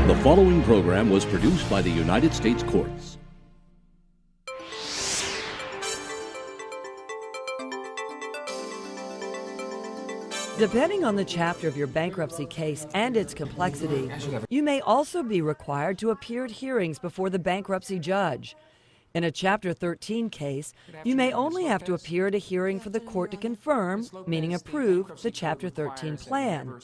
The following program was produced by the United States Courts. Depending on the chapter of your bankruptcy case and its complexity, you may also be required to appear at hearings before the bankruptcy judge. In a Chapter 13 case, you may only have to appear at a hearing for the court to confirm, meaning approve, the Chapter 13 plan.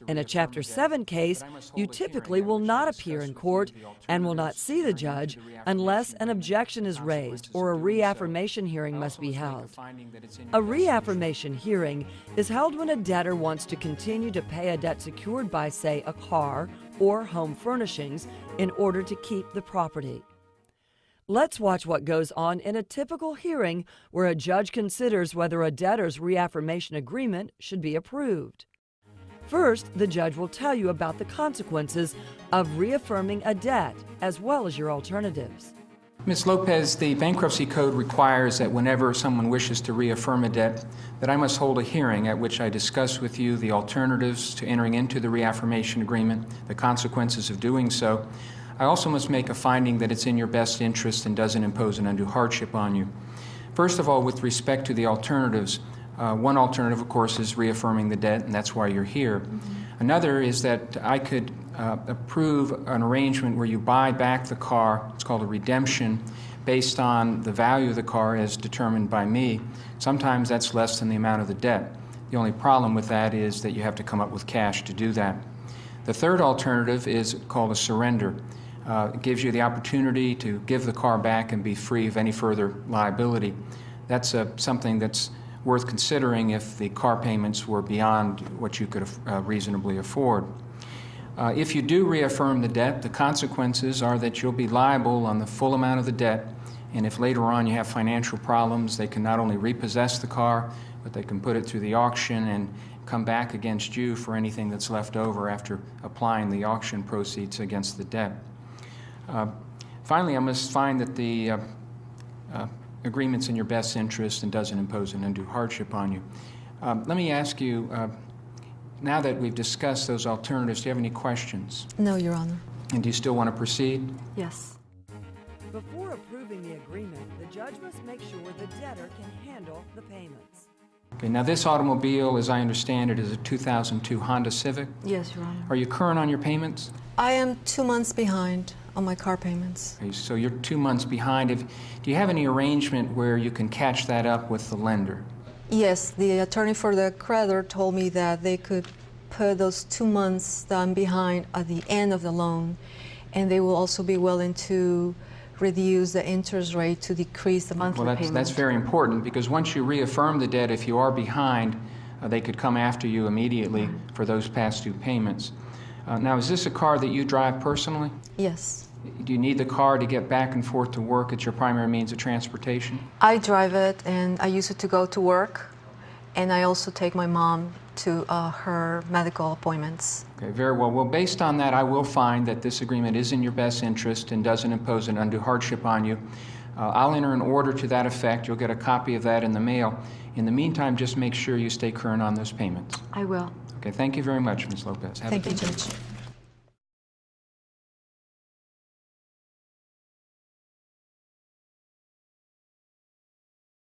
In a Chapter 7 case, you typically will not appear in court and will not see the judge unless an objection is raised or a reaffirmation hearing must be held. A reaffirmation hearing is held when a debtor wants to continue to pay a debt secured by, say, a car or home furnishings in order to keep the property. Let's watch what goes on in a typical hearing where a judge considers whether a debtor's reaffirmation agreement should be approved. First, the judge will tell you about the consequences of reaffirming a debt, as well as your alternatives. Ms. Lopez, the Bankruptcy Code requires that whenever someone wishes to reaffirm a debt, that I must hold a hearing at which I discuss with you the alternatives to entering into the reaffirmation agreement, the consequences of doing so. I also must make a finding that it's in your best interest and doesn't impose an undue hardship on you. First of all, with respect to the alternatives, one alternative, of course, is reaffirming the debt, and that's why you're here. Another is that I could approve an arrangement where you buy back the car. It's called a redemption, based on the value of the car as determined by me. Sometimes that's less than the amount of the debt. The only problem with that is that you have to come up with cash to do that. The third alternative is called a surrender. It gives you the opportunity to give the car back and be free of any further liability. That's something that's worth considering if the car payments were beyond what you could reasonably afford. If you do reaffirm the debt, the consequences are that you'll be liable on the full amount of the debt, and if later on you have financial problems, they can not only repossess the car, but they can put it through the auction and come back against you for anything that's left over after applying the auction proceeds against the debt. Finally, I must find that the agreement's in your best interest and doesn't impose an undue hardship on you. Let me ask you, now that we've discussed those alternatives, do you have any questions? No, Your Honor. And do you still want to proceed? Yes. Before approving the agreement, the judge must make sure the debtor can handle the payments. Okay, now this automobile, as I understand it, is a 2002 Honda Civic. Yes, Your Honor. Are you current on your payments? I am 2 months behind on my car payments. Okay, so you're 2 months behind. Do you have any arrangement where you can catch that up with the lender? Yes, the attorney for the creditor told me that they could put those 2 months that I'm behind at the end of the loan, and they will also be willing to reduce the interest rate to decrease the monthly payment. Well, that's very important, because once you reaffirm the debt, if you are behind, they could come after you immediately for those past due payments. Now, is this a car that you drive personally? Yes. Do you need the car to get back and forth to work? It's your primary means of transportation? I drive it, and I use it to go to work, and I also take my mom to her medical appointments. Okay, very well. Well, based on that, I will find that this agreement is in your best interest and doesn't impose an undue hardship on you. I'll enter an order to that effect. You'll get a copy of that in the mail. In the meantime, just make sure you stay current on those payments. I will. Okay, thank you very much, Ms. Lopez. Thank you, Judge.